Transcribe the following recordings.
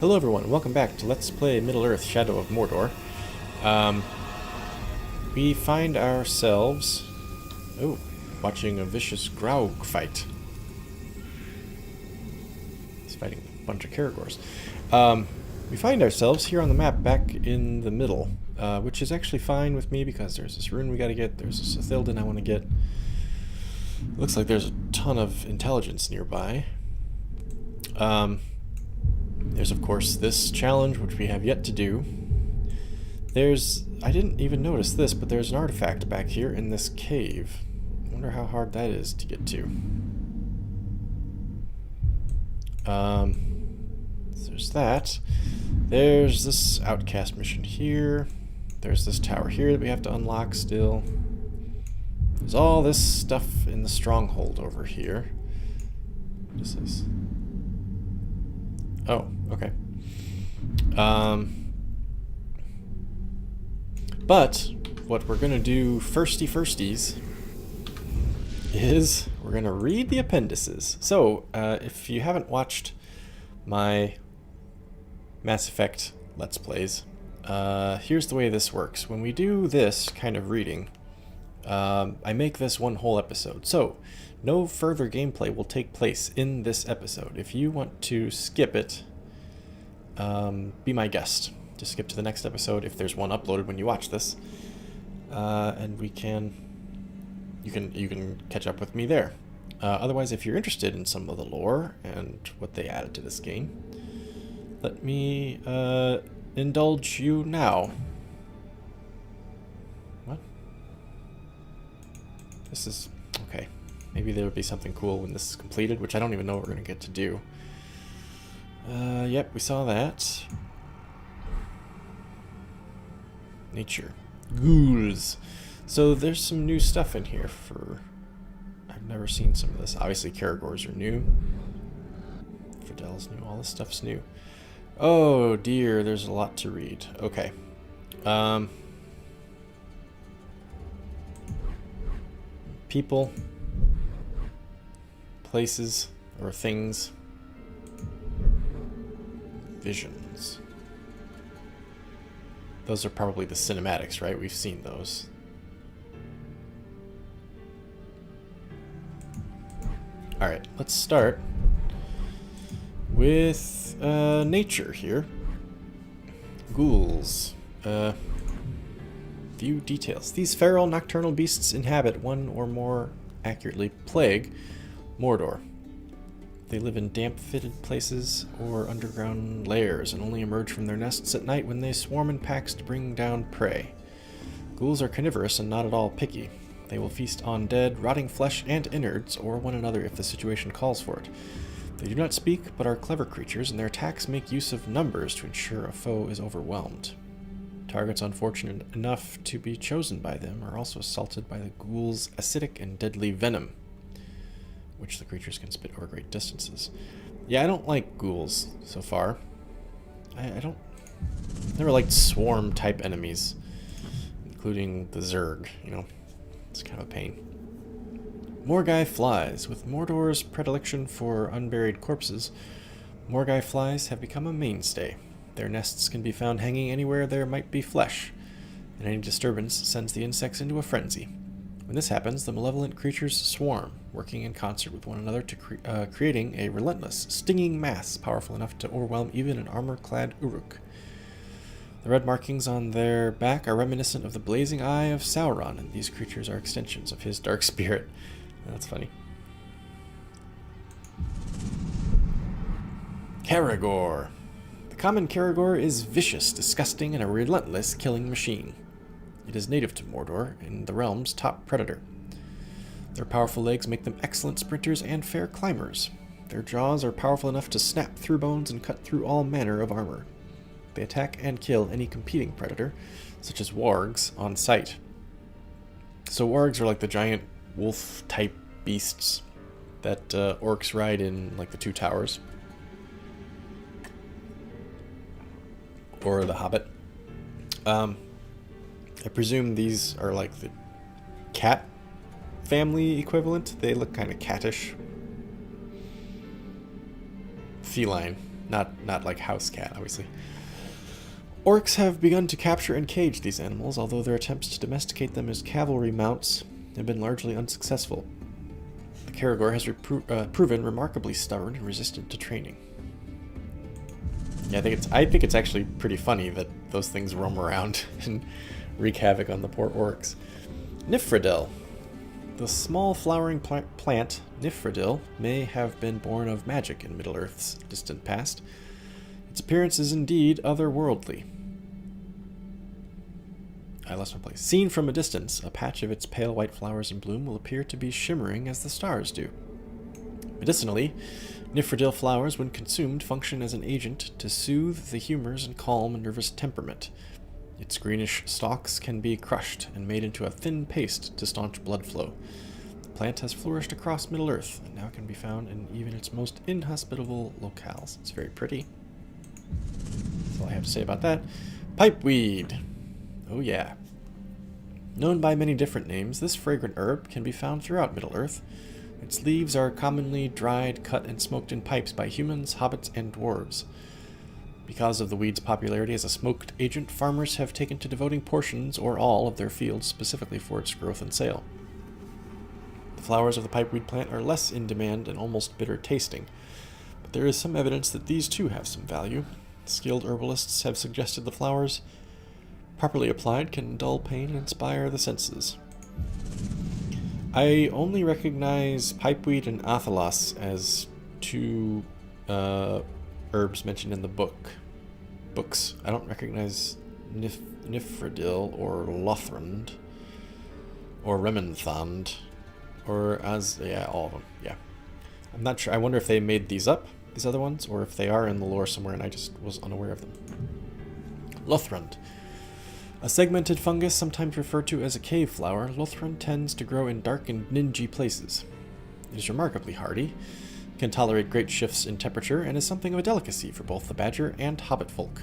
Hello everyone, welcome back to Let's Play Middle-earth: Shadow of Mordor. We find ourselves... watching a vicious Graug fight. He's fighting a bunch of Caragors. We find ourselves here on the map back in the middle, which is actually fine with me because there's this rune we gotta get, there's a Sithilden I want to get. Looks like there's a ton of intelligence nearby. There's, of course, this challenge, which we have yet to do. I didn't even notice this, but there's an artifact back here in this cave. I wonder how hard that is to get to. So there's that. There's this outcast mission here. There's this tower here that we have to unlock still. There's all this stuff in the stronghold over here. What is this? Oh, okay. But what we're gonna do firsties is we're gonna read the appendices. So, if you haven't watched my Mass Effect Let's Plays, here's the way this works. When we do this kind of reading, I make this one whole episode. So, no further gameplay will take place in this episode. If you want to skip it, be my guest. Just skip to the next episode if there's one uploaded when you watch this, and you can catch up with me there. Otherwise, if you're interested in some of the lore and what they added to this game, let me indulge you now. What? This is okay. Maybe there would be something cool when this is completed, which I don't even know what we're going to get to do. Yep, we saw that. Nature. Ghouls. So there's some new stuff in here for... I've never seen some of this. Obviously, Caragors are new. Fidel's new. All this stuff's new. Oh, dear. There's a lot to read. Okay. People... places or things, visions. Those are probably the cinematics, right? We've seen those. Alright, let's start with nature here. Ghouls. View details. These feral nocturnal beasts inhabit one or more, accurately, plague Mordor. They live in damp-fitted places or underground lairs and only emerge from their nests at night when they swarm in packs to bring down prey. Ghouls are carnivorous and not at all picky. They will feast on dead, rotting flesh and innards, or one another if the situation calls for it. They do not speak, but are clever creatures, and their attacks make use of numbers to ensure a foe is overwhelmed. Targets unfortunate enough to be chosen by them are also assaulted by the ghouls' acidic and deadly venom, which the creatures can spit over great distances. Yeah, I don't like ghouls so far. I never liked swarm-type enemies, including the Zerg, you know. It's kind of a pain. Morgai flies. With Mordor's predilection for unburied corpses, Morgai flies have become a mainstay. Their nests can be found hanging anywhere there might be flesh, and any disturbance sends the insects into a frenzy. When this happens, the malevolent creatures swarm, working in concert with one another to creating a relentless, stinging mass powerful enough to overwhelm even an armor-clad Uruk. The red markings on their back are reminiscent of the blazing eye of Sauron, and these creatures are extensions of his dark spirit. That's funny. Caragor. The common Caragor is vicious, disgusting, and a relentless killing machine. It is native to Mordor, and the realm's top predator. Their powerful legs make them excellent sprinters and fair climbers. Their jaws are powerful enough to snap through bones and cut through all manner of armor. They attack and kill any competing predator, such as wargs, on sight. So wargs are like the giant wolf-type beasts that orcs ride in, like, the Two Towers. Or The Hobbit. I presume these are like the cat family equivalent. They look kind of cattish. Feline. Not like house cat, obviously. Orcs have begun to capture and cage these animals, although their attempts to domesticate them as cavalry mounts have been largely unsuccessful. The Caragor has proven remarkably stubborn and resistant to training. Yeah, I think it's actually pretty funny that those things roam around and wreak havoc on the poor orcs. Nifredil. The small flowering plant, Nifredil, may have been born of magic in Middle-earth's distant past. Its appearance is indeed otherworldly. I lost my place. Seen from a distance, a patch of its pale white flowers in bloom will appear to be shimmering as the stars do. Medicinally, Nifredil flowers, when consumed, function as an agent to soothe the humors and calm a nervous temperament. Its greenish stalks can be crushed and made into a thin paste to staunch blood flow. The plant has flourished across Middle-earth and now can be found in even its most inhospitable locales. It's very pretty. That's all I have to say about that. Pipeweed. Oh yeah. Known by many different names, this fragrant herb can be found throughout Middle-earth. Its leaves are commonly dried, cut, and smoked in pipes by humans, hobbits, and dwarves. Because of the weed's popularity as a smoked agent, farmers have taken to devoting portions or all of their fields specifically for its growth and sale. The flowers of the pipeweed plant are less in demand and almost bitter tasting, but there is some evidence that these too have some value. Skilled herbalists have suggested the flowers, properly applied, can dull pain and inspire the senses. I only recognize pipeweed and athelas as two herbs mentioned in the books. I don't recognize Nifredil or Lothrend or Rementhand or all of them. Yeah. I'm not sure. I wonder if they made these up, these other ones, or if they are in the lore somewhere and I just was unaware of them. Lothrend. A segmented fungus, sometimes referred to as a cave flower, Lothrend tends to grow in dark and dingy places. It is remarkably hardy, can tolerate great shifts in temperature, and is something of a delicacy for both the badger and hobbit folk.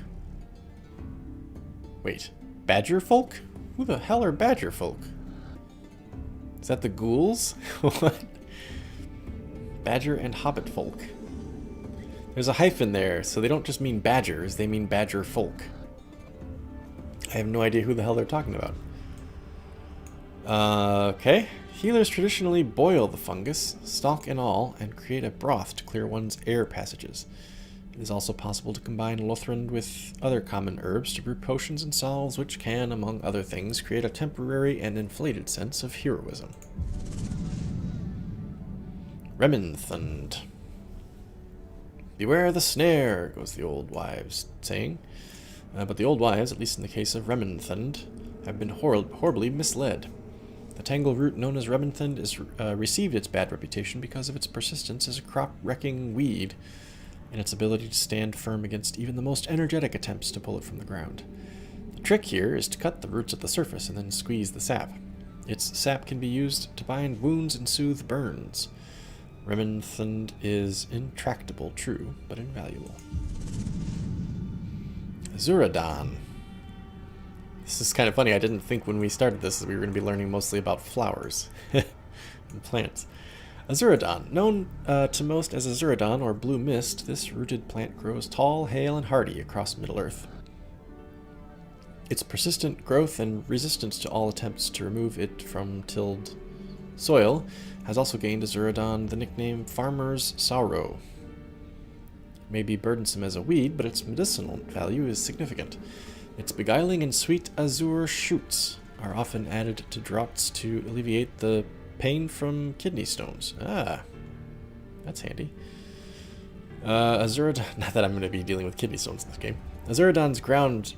Wait, badger folk? Who the hell are badger folk? Is that the ghouls? What? Badger and hobbit folk. There's a hyphen there, so they don't just mean badgers, they mean badger folk. I have no idea who the hell they're talking about. Okay. Healers traditionally boil the fungus, stalk and all, and create a broth to clear one's air passages. It is also possible to combine Lothrend with other common herbs to brew potions and salves which can, among other things, create a temporary and inflated sense of heroism. Rementhand. Beware the snare, goes the old wives' saying. But the old wives, at least in the case of Rementhand, have been horribly misled. The tangle root known as Rementhand has received its bad reputation because of its persistence as a crop-wrecking weed and its ability to stand firm against even the most energetic attempts to pull it from the ground. The trick here is to cut the roots at the surface and then squeeze the sap. Its sap can be used to bind wounds and soothe burns. Rementhand is intractable, true, but invaluable. Azuradan. This is kind of funny. I didn't think when we started this that we were going to be learning mostly about flowers and plants. Azuradan. Known to most as Azuradan or blue mist, this rooted plant grows tall, hale, and hardy across Middle-earth. Its persistent growth and resistance to all attempts to remove it from tilled soil has also gained Azuradan the nickname Farmer's Sorrow. It may be burdensome as a weed, but its medicinal value is significant. Its beguiling and sweet azure shoots are often added to draughts to alleviate the pain from kidney stones. Ah, that's handy. Azuradan, not that I'm going to be dealing with kidney stones in this game. Azuradan's ground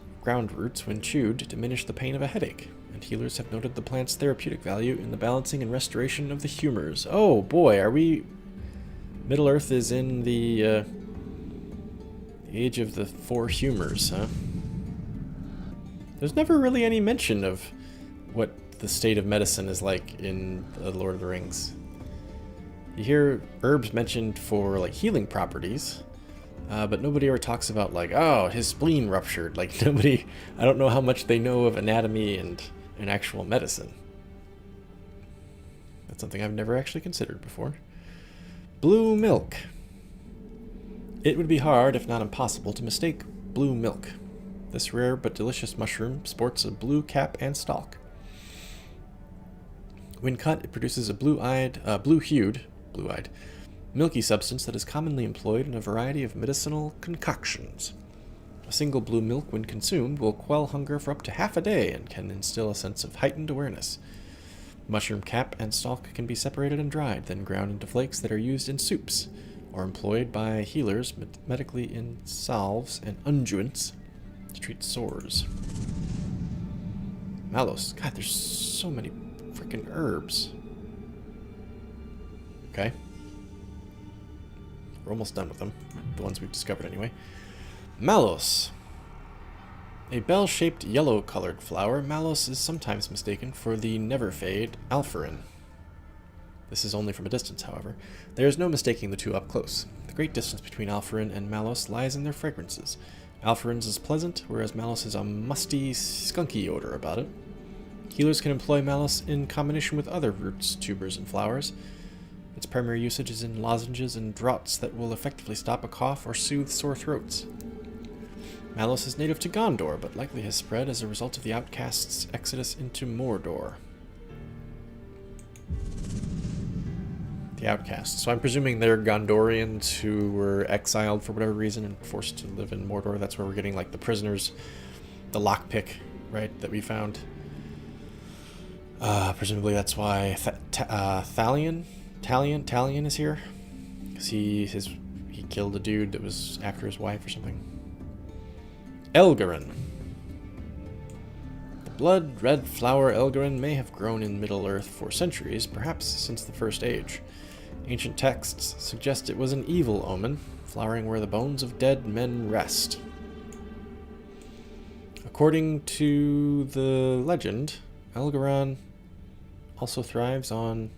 roots, when chewed, diminish the pain of a headache, and healers have noted the plant's therapeutic value in the balancing and restoration of the humors. Oh boy, are we... Middle-earth is in the age of the four humors, huh? There's never really any mention of what the state of medicine is like in The Lord of the Rings. You hear herbs mentioned for like healing properties, but nobody ever talks about like, oh, his spleen ruptured. Like nobody, I don't know how much they know of anatomy and actual medicine. That's something I've never actually considered before. Blue milk. It would be hard, if not impossible, to mistake blue milk. This rare but delicious mushroom sports a blue cap and stalk. When cut, it produces a blue-hued, milky substance that is commonly employed in a variety of medicinal concoctions. A single blue milk, when consumed, will quell hunger for up to half a day and can instill a sense of heightened awareness. Mushroom cap and stalk can be separated and dried, then ground into flakes that are used in soups, or employed by healers medically in salves and unguents to treat sores. Mallows. God, there's so many freaking herbs. Okay. We're almost done with them. The ones we've discovered anyway. Mallows. A bell-shaped yellow-colored flower, mallows is sometimes mistaken for the never-fade alpharin. This is only from a distance, however. There is no mistaking the two up close. The great distance between alpharin and mallows lies in their fragrances. Alpharin's is pleasant, whereas mallows has a musty, skunky odor about it. Healers can employ mallows in combination with other roots, tubers, and flowers. Its primary usage is in lozenges and draughts that will effectively stop a cough or soothe sore throats. Mallows is native to Gondor, but likely has spread as a result of the outcasts' exodus into Mordor. The outcasts. So I'm presuming they're Gondorians who were exiled for whatever reason and forced to live in Mordor. That's where we're getting like the prisoners, the lockpick, right, that we found. Presumably that's why Talion is here, because he killed a dude that was after his wife or something. Elgarin. The blood-red flower Elgarin may have grown in Middle-earth for centuries, perhaps since the First Age. Ancient texts suggest it was an evil omen, flowering where the bones of dead men rest. According to the legend, Elgarin also thrives on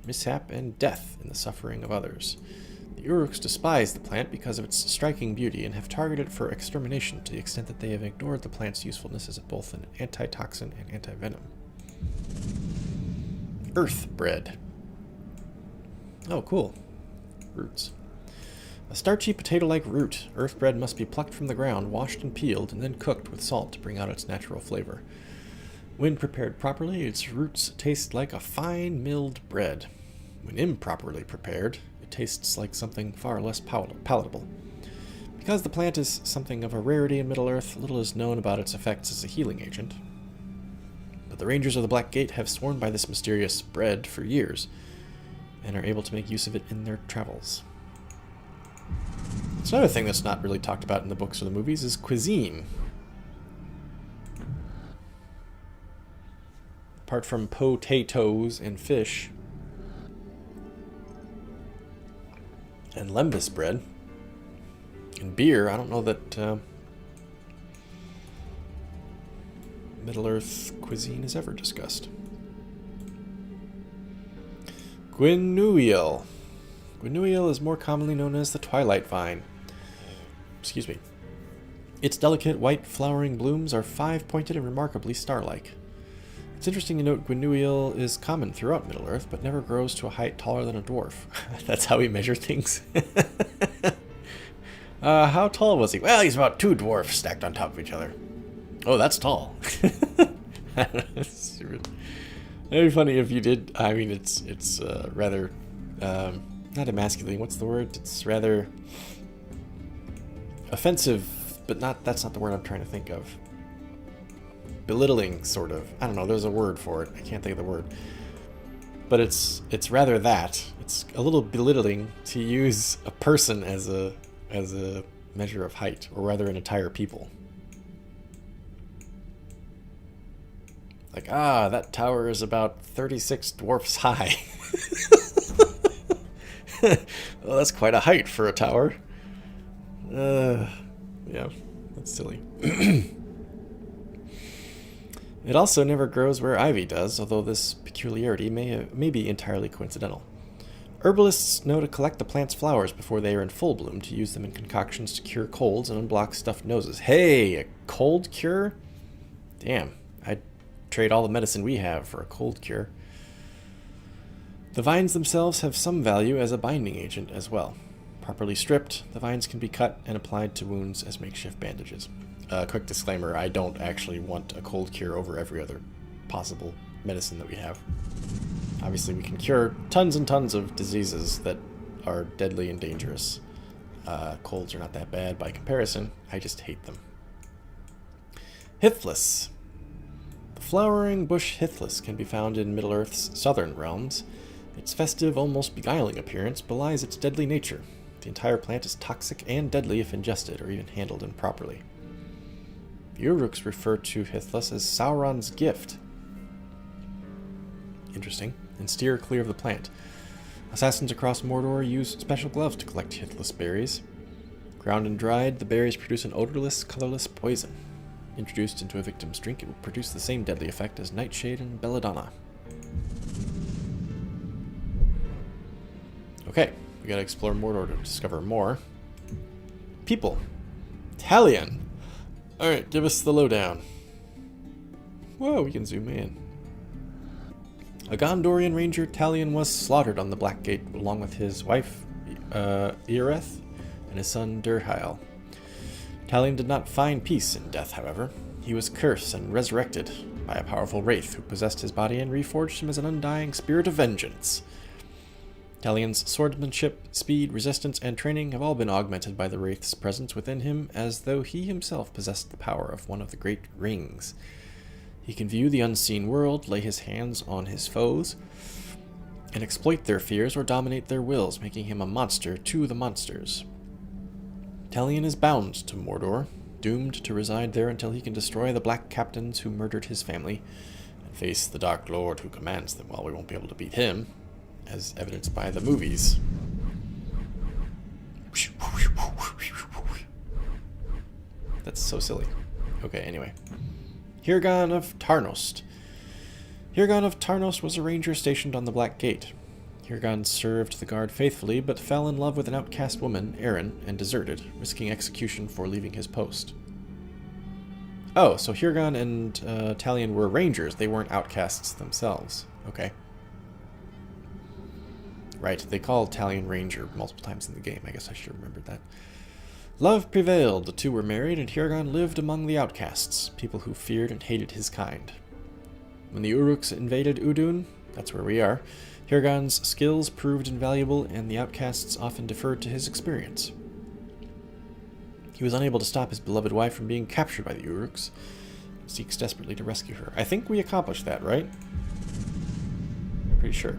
mishap and death in the suffering of others. The Uruks despise the plant because of its striking beauty and have targeted it for extermination to the extent that they have ignored the plant's usefulness as both an antitoxin and antivenom. Earth bread. Oh, cool. Roots. A starchy potato-like root, earth bread must be plucked from the ground, washed and peeled, and then cooked with salt to bring out its natural flavor. When prepared properly, its roots taste like a fine milled bread. When improperly prepared, it tastes like something far less palatable. Because the plant is something of a rarity in Middle-earth, little is known about its effects as a healing agent. But the Rangers of the Black Gate have sworn by this mysterious bread for years, and are able to make use of it in their travels. It's another thing that's not really talked about in the books or the movies is cuisine. Apart from potatoes and fish, and lembas bread, and beer, I don't know that Middle-earth cuisine is ever discussed. Gwyniwl. Gwyniwl is more commonly known as the twilight vine. Excuse me. Its delicate white flowering blooms are five-pointed and remarkably star-like. It's interesting to note Gwyniwl is common throughout Middle-earth, but never grows to a height taller than a dwarf. That's how we measure things. How tall was he? Well, he's about 2 dwarfs stacked on top of each other. Oh, that's tall. It'd be funny if you did. I mean, it's rather not emasculating. What's the word? It's rather offensive, but not. That's not the word I'm trying to think of. Belittling, sort of. I don't know. There's a word for it. I can't think of the word. But it's rather that. It's a little belittling to use a person as a measure of height, or rather an entire people. Like, that tower is about 36 dwarfs high. Well, that's quite a height for a tower. Yeah, that's silly. It also never grows where ivy does, although this peculiarity may be entirely coincidental. Herbalists know to collect the plant's flowers before they are in full bloom to use them in concoctions to cure colds and unblock stuffed noses. Hey, a cold cure? Damn, I'd trade all the medicine we have for a cold cure. The vines themselves have some value as a binding agent as well. Properly stripped, the vines can be cut and applied to wounds as makeshift bandages. Quick disclaimer, I don't actually want a cold cure over every other possible medicine that we have. Obviously, we can cure tons and tons of diseases that are deadly and dangerous. Colds are not that bad by comparison. I just hate them. Hythless. The flowering bush Hythless can be found in Middle-earth's southern realms. Its festive, almost beguiling appearance belies its deadly nature. The entire plant is toxic and deadly if ingested or even handled improperly. The Uruks refer to Hythless as Sauron's gift. Interesting. And steer clear of the plant. Assassins across Mordor use special gloves to collect Hythless berries. Ground and dried, the berries produce an odorless, colorless poison. Introduced into a victim's drink, it will produce the same deadly effect as Nightshade and Belladonna. Okay, we gotta explore Mordor to discover more. People. Talion! Alright, give us the lowdown. Whoa, we can zoom in. A Gondorian ranger, Talion was slaughtered on the Black Gate along with his wife, Eoreth, and his son, Durhail. Talion did not find peace in death, however. He was cursed and resurrected by a powerful wraith who possessed his body and reforged him as an undying spirit of vengeance. Talion's swordsmanship, speed, resistance, and training have all been augmented by the wraith's presence within him, as though he himself possessed the power of one of the great rings. He can view the unseen world, lay his hands on his foes, and exploit their fears or dominate their wills, making him a monster to the monsters. Talion is bound to Mordor, doomed to reside there until he can destroy the Black Captains who murdered his family, and face the Dark Lord who commands them. Well, we won't be able to beat him, as evidenced by the movies. That's so silly. Okay, anyway. Hirgan of Tarnost. Hirgan of Tarnost was a ranger stationed on the Black Gate. Hirgan served the guard faithfully, but fell in love with an outcast woman, Erin, and deserted, risking execution for leaving his post. Oh, so Hirgan and Talion were rangers. They weren't outcasts themselves. Okay. Right, they call Talion Ranger multiple times in the game. I guess I should have remembered that. Love prevailed. The two were married, and Hirgan lived among the outcasts, people who feared and hated his kind. When the Uruks invaded Udun, that's where we are, Hirgan's skills proved invaluable, and the outcasts often deferred to his experience. He was unable to stop his beloved wife from being captured by the Uruks, and seeks desperately to rescue her. I think we accomplished that, right? Pretty sure.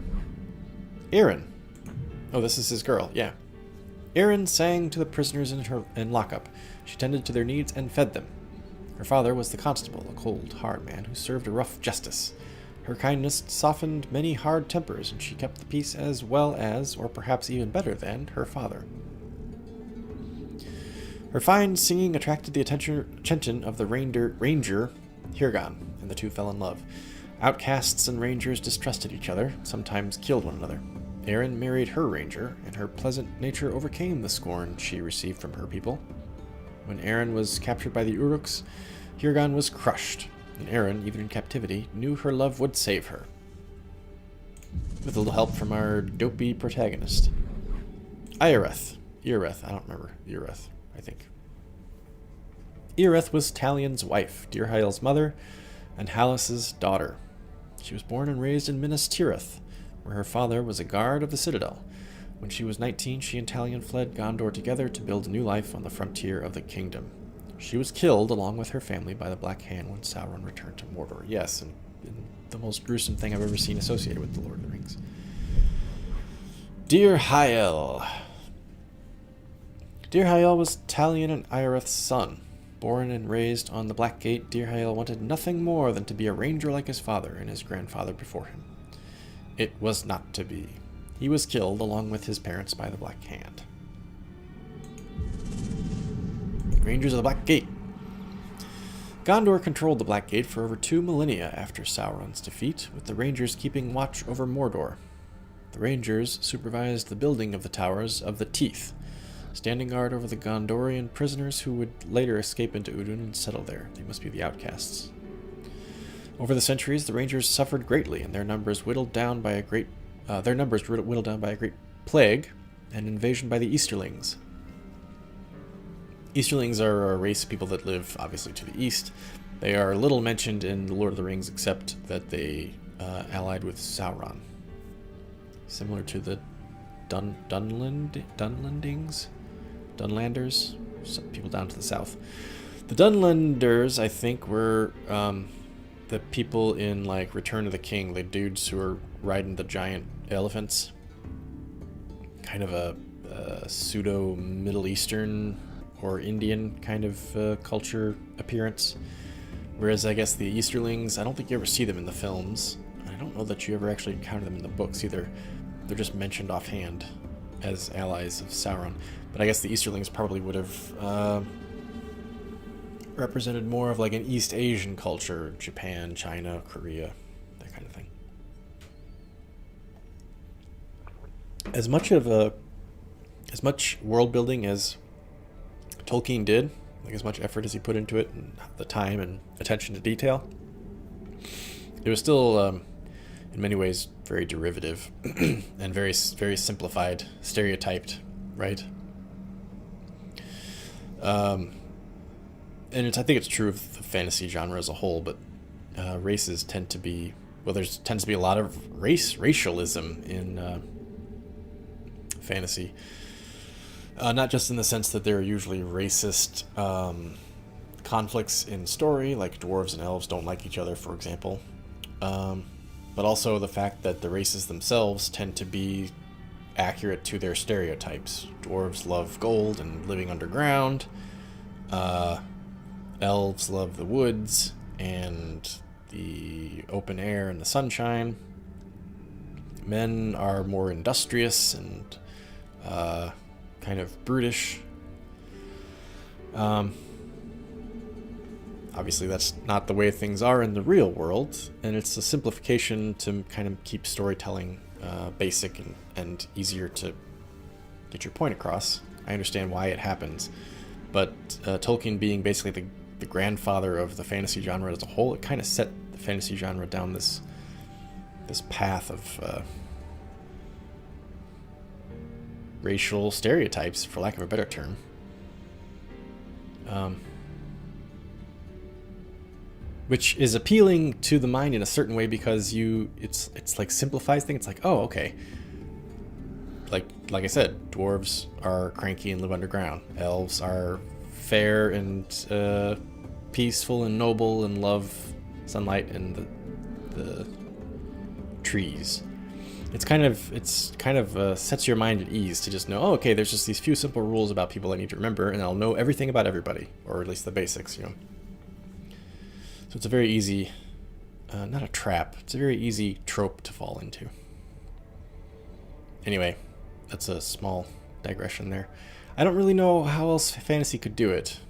Erin. Oh, this is his girl, yeah. Erin sang to the prisoners in lockup. She tended to their needs and fed them. Her father was the constable, a cold, hard man who served a rough justice. Her kindness softened many hard tempers, and she kept the peace as well as, or perhaps even better than, her father. Her fine singing attracted the attention of the ranger, Hirgan, and the two fell in love. Outcasts and rangers distrusted each other, sometimes killed one another. Erin married her ranger, and her pleasant nature overcame the scorn she received from her people. When Erin was captured by the Uruks, Hirgan was crushed, and Erin, even in captivity, knew her love would save her. With a little help from our dopey protagonist. Eoreth, I don't remember. Eoreth, I think. Eoreth was Talion's wife, Durhail's mother, and Hallis's daughter. She was born and raised in Minas Tirith, where her father was a guard of the Citadel. When she was 19, she and Talion fled Gondor together to build a new life on the frontier of the kingdom. She was killed, along with her family, by the Black Hand when Sauron returned to Mordor. Yes, and the most gruesome thing I've ever seen associated with the Lord of the Rings. Durhail. Durhail was Talion and Eoreth's son. Born and raised on the Black Gate, Durhail wanted nothing more than to be a ranger like his father and his grandfather before him. It was not to be. He was killed along with his parents by the Black Hand. Rangers of the Black Gate. Gondor controlled the Black Gate for over 2 millennia after Sauron's defeat, with the Rangers keeping watch over Mordor. The Rangers supervised the building of the Towers of the Teeth, standing guard over the Gondorian prisoners who would later escape into Udun and settle there. They must be the outcasts. Over the centuries, the Rangers suffered greatly, and their numbers whittled down by a great plague and invasion by the Easterlings. Easterlings are a race of people that live, obviously, to the east. They are little mentioned in The Lord of the Rings, except that they allied with Sauron. Similar to the Dunlandings? Dunlanders? Some people down to the south. The Dunlanders, I think, were the people in, like, Return of the King, the dudes who are riding the giant elephants. Kind of a pseudo-Middle Eastern or Indian kind of culture appearance. Whereas I guess the Easterlings, I don't think you ever see them in the films. I don't know that you ever actually encounter them in the books either. They're just mentioned offhand as allies of Sauron. But I guess the Easterlings probably would have represented more of like an East Asian culture, Japan, China, Korea, that kind of thing. As much world building as Tolkien did, like as much effort as he put into it, and the time and attention to detail, it was still, in many ways, very derivative and very, very simplified, stereotyped, right? And I think it's true of the fantasy genre as a whole, but races tend to be, well, there tends to be a lot of racialism in fantasy. Not just in the sense that there are usually racist conflicts in story, like dwarves and elves don't like each other, for example. But also the fact that the races themselves tend to be accurate to their stereotypes. Dwarves love gold and living underground. Elves love the woods and the open air and the sunshine. Men are more industrious and kind of brutish. Obviously, that's not the way things are in the real world, and it's a simplification to kind of keep storytelling basic and easier to get your point across. I understand why it happens, but Tolkien being basically the grandfather of the fantasy genre as a whole, it kind of set the fantasy genre down this path of racial stereotypes, for lack of a better term. Which is appealing to the mind in a certain way because it's like simplifies things. It's like, oh, okay. Like I said, dwarves are cranky and live underground. Elves are fair and peaceful and noble and love sunlight and the trees. It's kind of sets your mind at ease to just know, oh, okay, there's just these few simple rules about people I need to remember, and I'll know everything about everybody, or at least the basics, you know. So it's a very easy, not a trap, it's a very easy trope to fall into. Anyway, that's a small digression there. I don't really know how else fantasy could do it.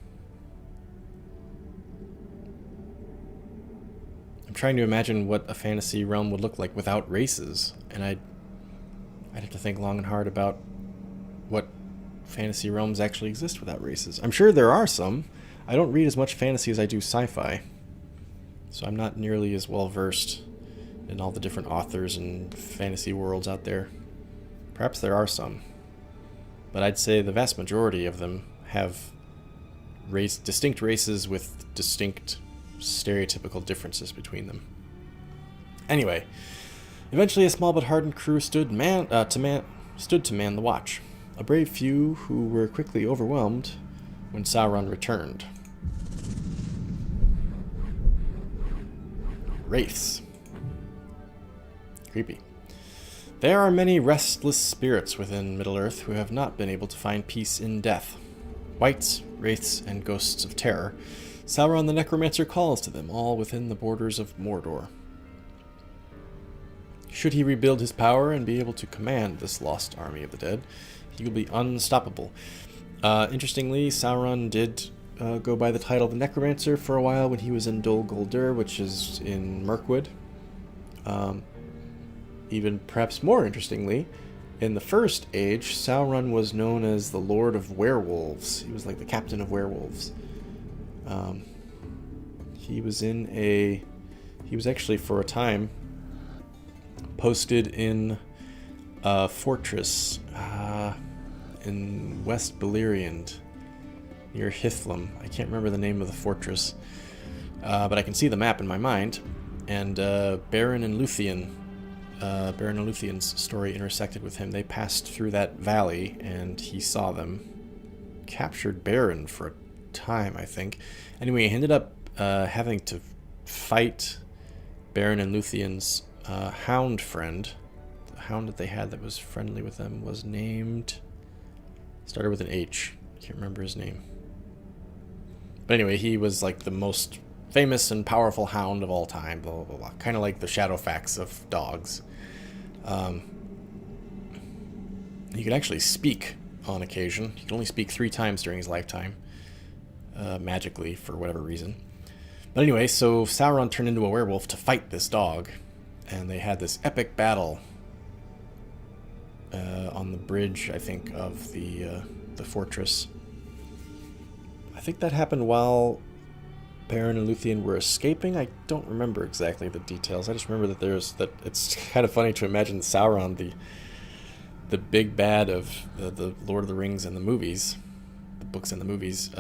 I'm trying to imagine what a fantasy realm would look like without races, and I'd have to think long and hard about what fantasy realms actually exist without races. I'm sure there are some. I don't read as much fantasy as I do sci-fi, so I'm not nearly as well versed in all the different authors and fantasy worlds out there. Perhaps there are some, but I'd say the vast majority of them have distinct races with distinct stereotypical differences between them. Anyway, eventually a small but hardened crew stood to man the watch. A brave few who were quickly overwhelmed when Sauron returned. Wraiths. Creepy. There are many restless spirits within Middle-earth who have not been able to find peace in death. Wights, wraiths, and ghosts of terror. Sauron the Necromancer calls to them, all within the borders of Mordor. Should he rebuild his power and be able to command this lost army of the dead, he will be unstoppable. Interestingly, Sauron did go by the title of the Necromancer for a while when he was in Dol Guldur, which is in Mirkwood. Even perhaps more interestingly, in the First Age, Sauron was known as the Lord of Werewolves. He was like the captain of werewolves. He was actually for a time posted in a fortress. in West Beleriand, near Hithlum. I can't remember the name of the fortress, but I can see the map in my mind. And Baron and Luthien's story intersected with him. They passed through that valley, and he saw them. Captured Baron for a time, I think. Anyway, he ended up having to fight Baron and Luthien's hound friend. The hound that they had that was friendly with them was named... started with an H. Can't remember his name. But anyway, he was like the most famous and powerful hound of all time, blah, blah, blah, blah. Kind of like the Shadowfax of dogs. He could actually speak on occasion. He could only speak 3 times during his lifetime, magically, for whatever reason. But anyway, so Sauron turned into a werewolf to fight this dog, and they had this epic battle on the bridge, I think, of the fortress. I think that happened while Baron and Luthien were escaping. I don't remember exactly the details. I just remember that it's kind of funny to imagine Sauron, the big bad of the Lord of the Rings and the movies, the books and the movies,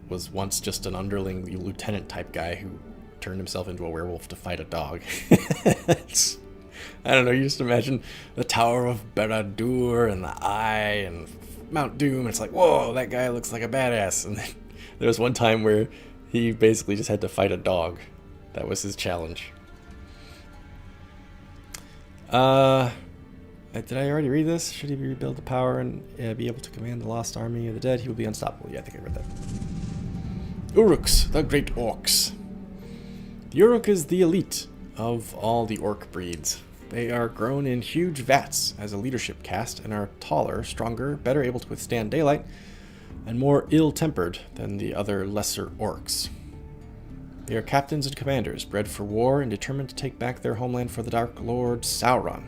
was once just an underling lieutenant type guy who turned himself into a werewolf to fight a dog. I don't know, you just imagine the Tower of Barad-dûr and the Eye and Mount Doom. It's like, whoa, that guy looks like a badass. And then there was one time where he basically just had to fight a dog. That was his challenge. Did I already read this? Should he rebuild the power and be able to command the lost army of the dead? He will be unstoppable. Yeah, I think I read that. Uruks, the great orcs. The Uruk is the elite of all the orc breeds. They are grown in huge vats as a leadership caste and are taller, stronger, better able to withstand daylight, and more ill-tempered than the other lesser orcs. They are captains and commanders, bred for war and determined to take back their homeland for the Dark Lord Sauron.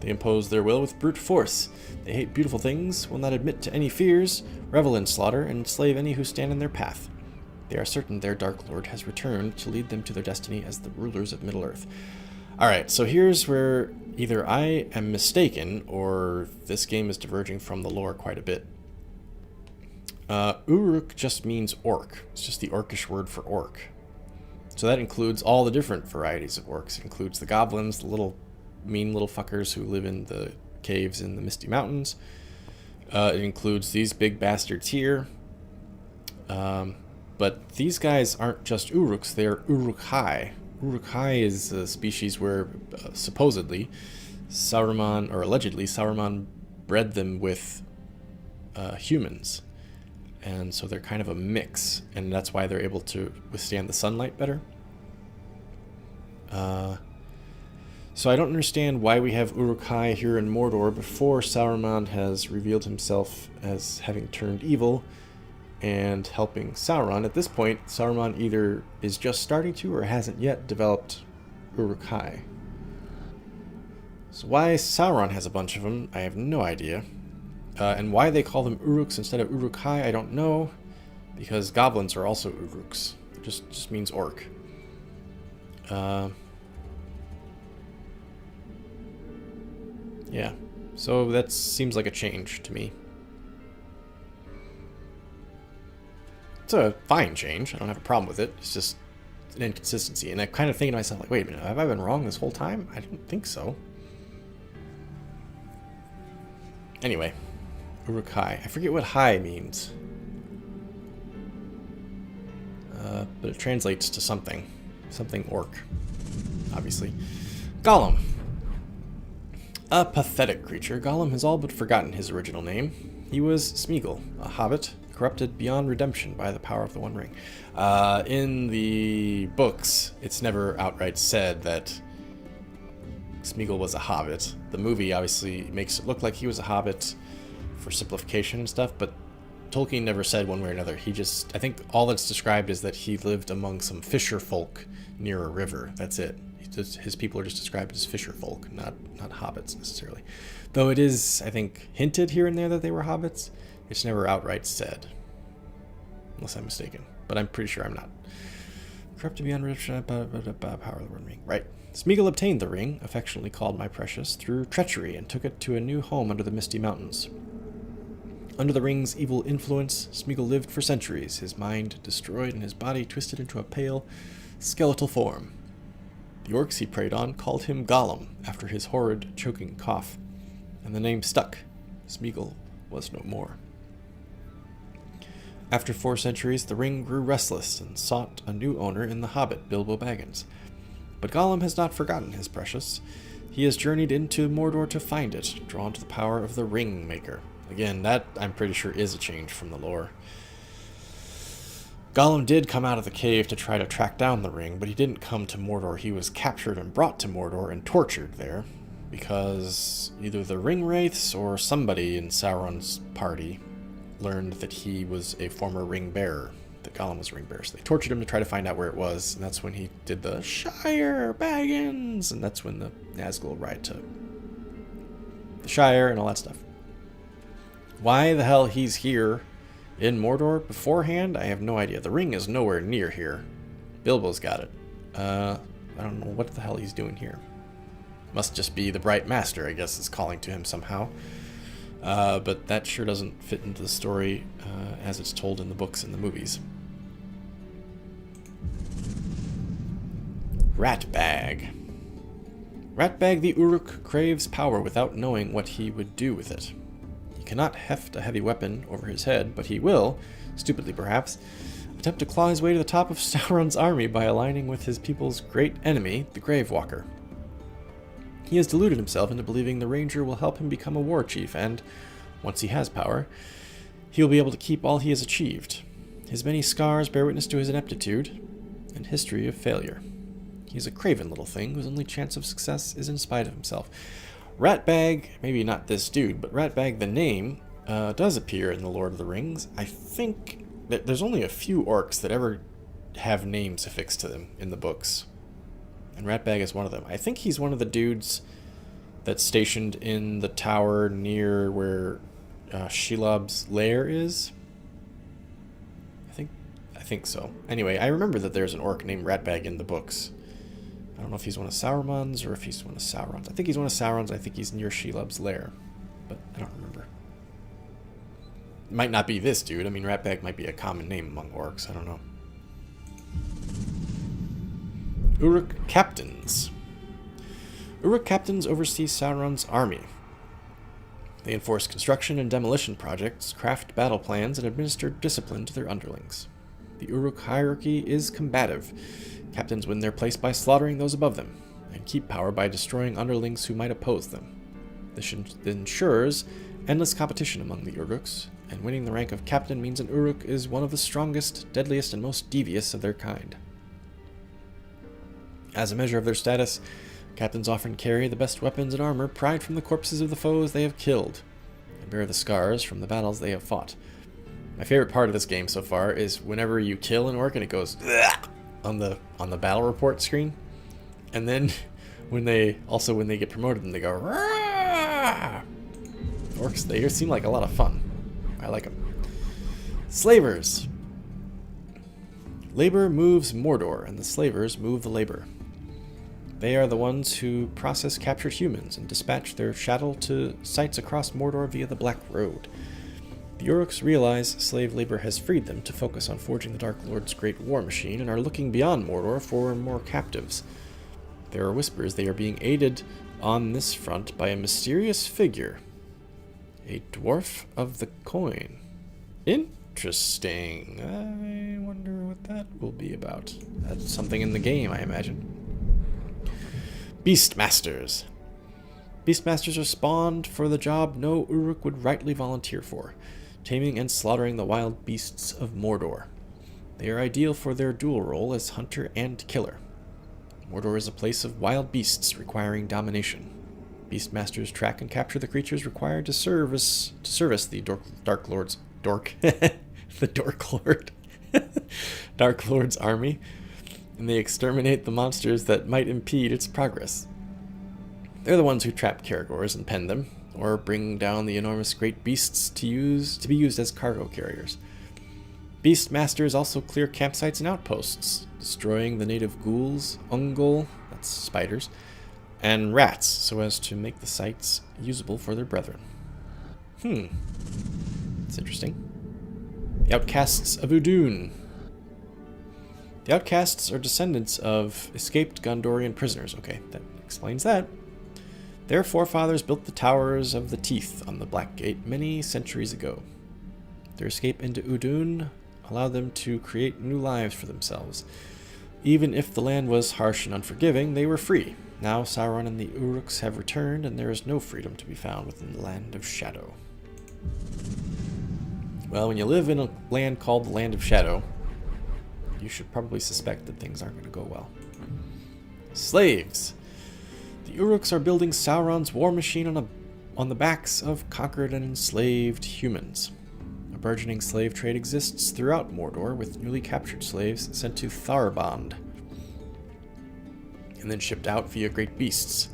They impose their will with brute force. They hate beautiful things, will not admit to any fears, revel in slaughter, and enslave any who stand in their path. They are certain their Dark Lord has returned to lead them to their destiny as the rulers of Middle-earth. Alright, so here's where either I am mistaken, or this game is diverging from the lore quite a bit. Uruk just means orc. It's just the orcish word for orc. So that includes all the different varieties of orcs. It includes the goblins, the mean little fuckers who live in the caves in the Misty Mountains. It includes these big bastards here. But these guys aren't just Uruks, they're Uruk-hai. Uruk-hai is a species where, supposedly, Saruman, or allegedly, Saruman bred them with humans. And so they're kind of a mix, and that's why they're able to withstand the sunlight better. So I don't understand why we have Uruk-hai here in Mordor before Saruman has revealed himself as having turned evil and helping Sauron. At this point, Saruman either is just starting to or hasn't yet developed Uruk-hai. So why Sauron has a bunch of them, I have no idea. And why they call them Uruks instead of Uruk-hai, I don't know. Because goblins are also Uruks. It just means orc. Yeah, so that seems like a change to me. It's a fine change. I don't have a problem with it. It's just an inconsistency. And I'm kind of thinking to myself, like, wait a minute, have I been wrong this whole time? I don't think so. Anyway, Uruk-hai. I forget what hai means. But it translates to something. Something orc, obviously. Gollum. A pathetic creature, Gollum has all but forgotten his original name. He was Smeagol, a hobbit, corrupted beyond redemption by the power of the One Ring. In the books, it's never outright said that Smeagol was a hobbit. The movie obviously makes it look like he was a hobbit for simplification and stuff, but Tolkien never said one way or another. He just, I think all that's described is that he lived among some fisher folk near a river. That's it. His people are just described as fisher folk, not hobbits necessarily. Though it is, I think, hinted here and there that they were hobbits. It's never outright said. Unless I'm mistaken. But I'm pretty sure I'm not. Corrupted beyond redemption by the power of the ring. Right. Smeagol obtained the ring, affectionately called My Precious, through treachery and took it to a new home under the Misty Mountains. Under the ring's evil influence, Smeagol lived for centuries, his mind destroyed and his body twisted into a pale, skeletal form. The orcs he preyed on called him Gollum after his horrid, choking cough, and the name stuck. Smeagol was no more. After 4 centuries, the ring grew restless and sought a new owner in the hobbit Bilbo Baggins. But Gollum has not forgotten his precious. He has journeyed into Mordor to find it, drawn to the power of the Ring Maker. Again, that I'm pretty sure is a change from the lore. Gollum did come out of the cave to try to track down the ring, but he didn't come to Mordor. He was captured and brought to Mordor and tortured there, because either the ring wraiths or somebody in Sauron's party learned that he was a former ring bearer, that Gollum was a ring bearer. So they tortured him to try to find out where it was, and that's when he did the Shire Baggins, and that's when the Nazgul ride to the Shire and all that stuff. Why the hell he's here in Mordor beforehand, I have no idea. The ring is nowhere near here. Bilbo's got it. I don't know what the hell he's doing here. Must just be the Bright Master, I guess, is calling to him somehow. But that sure doesn't fit into the story as it's told in the books and the movies. Ratbag. Ratbag the Uruk craves power without knowing what he would do with it. He cannot heft a heavy weapon over his head, but he will, stupidly perhaps, attempt to claw his way to the top of Sauron's army by aligning with his people's great enemy, the Gravewalker. He has deluded himself into believing the Ranger will help him become a war chief, and, once he has power, he will be able to keep all he has achieved. His many scars bear witness to his ineptitude and history of failure. He is a craven little thing whose only chance of success is in spite of himself. Ratbag, maybe not this dude, but Ratbag the name does appear in the Lord of the Rings. I think that there's only a few orcs that ever have names affixed to them in the books. And Ratbag is one of them. I think he's one of the dudes that's stationed in the tower near where Shelob's lair is. I think so. Anyway, I remember that there's an orc named Ratbag in the books. I don't know if he's one of Sauron's or if he's one of Sauron's. I think he's one of Sauron's. I think he's near Shelob's lair, but I don't remember. It might not be this dude. I mean, Ratbag might be a common name among orcs. I don't know. Uruk Captains. Uruk Captains oversee Sauron's army. They enforce construction and demolition projects, craft battle plans, and administer discipline to their underlings. The Uruk hierarchy is combative. Captains win their place by slaughtering those above them, and keep power by destroying underlings who might oppose them. This ensures endless competition among the Uruks, and winning the rank of captain means an Uruk is one of the strongest, deadliest, and most devious of their kind. As a measure of their status, captains often carry the best weapons and armor pried from the corpses of the foes they have killed, and bear the scars from the battles they have fought. My favorite part of this game so far is whenever you kill an orc and it goes on the battle report screen, and then when they get promoted and they go Rah! Orcs, they seem like a lot of fun. I like them. Slavers. Labor moves Mordor, and the slavers move the labor. They are the ones who process captured humans and dispatch their chattel to sites across Mordor via the Black Road. The Uruks realize slave labor has freed them to focus on forging the Dark Lord's great war machine and are looking beyond Mordor for more captives. There are whispers they are being aided on this front by a mysterious figure. A dwarf of the coin. Interesting. I wonder what that will be about. That's something in the game, I imagine. Beastmasters. Beastmasters are spawned for the job no Uruk would rightly volunteer for, taming and slaughtering the wild beasts of Mordor. They are ideal for their dual role as hunter and killer. Mordor is a place of wild beasts requiring domination. Beastmasters track and capture the creatures required to service the Dark Lord's Dark Lord's army, and they exterminate the monsters that might impede its progress. They're the ones who trap Caragors and pen them, or bring down the enormous great beasts to be used as cargo carriers. Beastmasters also clear campsites and outposts, destroying the native ghouls, ungol, that's spiders, and rats, so as to make the sites usable for their brethren. It's interesting. The Outcasts of Udun. The Outcasts are descendants of escaped Gondorian prisoners. Okay, that explains that. Their forefathers built the Towers of the Teeth on the Black Gate many centuries ago. Their escape into Udun allowed them to create new lives for themselves. Even if the land was harsh and unforgiving, they were free. Now Sauron and the Uruks have returned, and there is no freedom to be found within the Land of Shadow. Well, when you live in a land called the Land of Shadow, you should probably suspect that things aren't going to go well. Slaves. The Uruks are building Sauron's war machine on the backs of conquered and enslaved humans. A burgeoning slave trade exists throughout Mordor, with newly captured slaves sent to Tharbond and then shipped out via great beasts.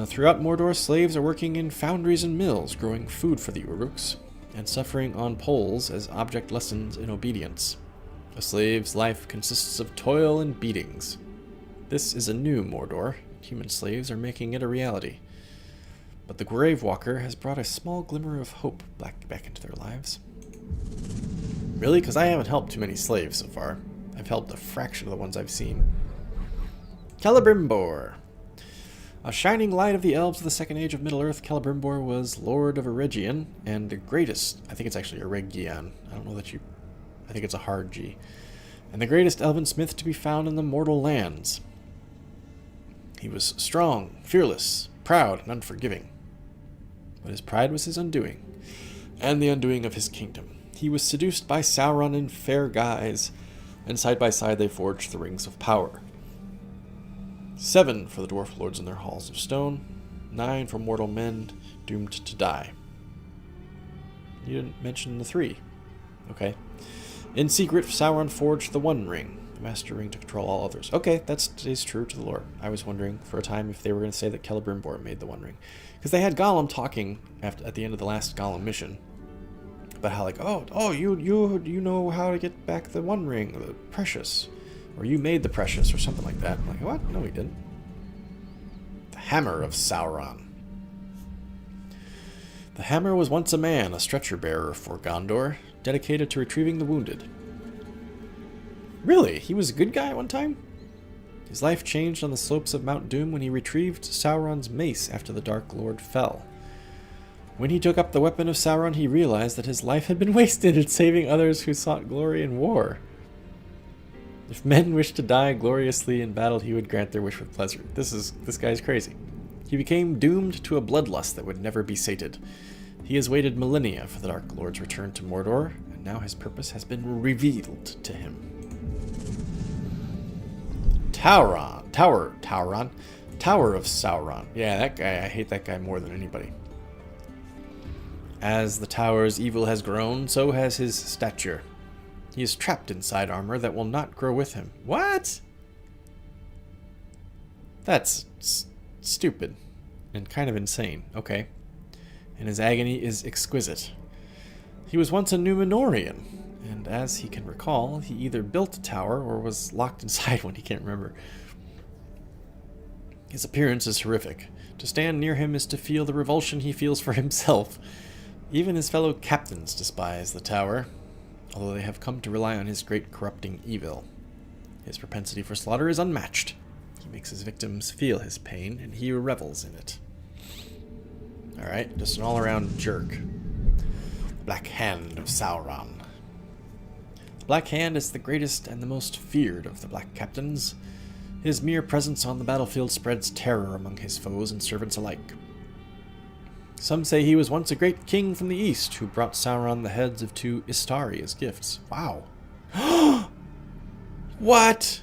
Throughout Mordor, slaves are working in foundries and mills, growing food for the Uruks, and suffering on poles as object lessons in obedience. A slave's life consists of toil and beatings. This is a new Mordor. Human slaves are making it a reality. But the Gravewalker has brought a small glimmer of hope back into their lives. Really? Because I haven't helped too many slaves so far. I've helped a fraction of the ones I've seen. Celebrimbor. A shining light of the elves of the Second Age of Middle-earth, Celebrimbor was Lord of Eregion, and the greatest... I think it's actually Eregion. I don't know that you... I think it's a hard G. And the greatest elven smith to be found in the mortal lands. He was strong, fearless, proud, and unforgiving. But his pride was his undoing, and the undoing of his kingdom. He was seduced by Sauron in fair guise, and side by side they forged the rings of power. 7 for the dwarf lords in their halls of stone, 9 for mortal men doomed to die. You didn't mention the 3. Okay. In secret, Sauron forged the One Ring, the Master Ring to control all others. Okay, that stays true to the lore. I was wondering for a time if they were going to say that Celebrimbor made the One Ring. Because they had Gollum talking at the end of the last Gollum mission about how, like, oh, you know how to get back the One Ring, the Precious. Or you made the Precious, or something like that. I'm like, what? No, he didn't. The Hammer of Sauron. The Hammer was once a man, a stretcher-bearer for Gondor, dedicated to retrieving the wounded. Really? He was a good guy at one time? His life changed on the slopes of Mount Doom when he retrieved Sauron's mace after the Dark Lord fell. When he took up the weapon of Sauron, he realized that his life had been wasted in saving others who sought glory in war. If men wished to die gloriously in battle, he would grant their wish with pleasure. This guy's crazy. He became doomed to a bloodlust that would never be sated. He has waited millennia for the Dark Lord's return to Mordor, and now his purpose has been revealed to him. Tower of Sauron. Yeah, that guy, I hate that guy more than anybody. As the tower's evil has grown, so has his stature. He is trapped inside armor that will not grow with him. What? That's stupid and kind of insane. Okay. And his agony is exquisite. He was once a Númenórean, and as he can recall, he either built a tower or was locked inside one. He can't remember. His appearance is horrific. To stand near him is to feel the revulsion he feels for himself. Even his fellow captains despise the tower, although they have come to rely on his great corrupting evil. His propensity for slaughter is unmatched. He makes his victims feel his pain, and he revels in it. Alright, just an all-around jerk. The Black Hand of Sauron. The Black Hand is the greatest and the most feared of the Black Captains. His mere presence on the battlefield spreads terror among his foes and servants alike. Some say he was once a great king from the east who brought Sauron the heads of 2 Istari as gifts. Wow. What?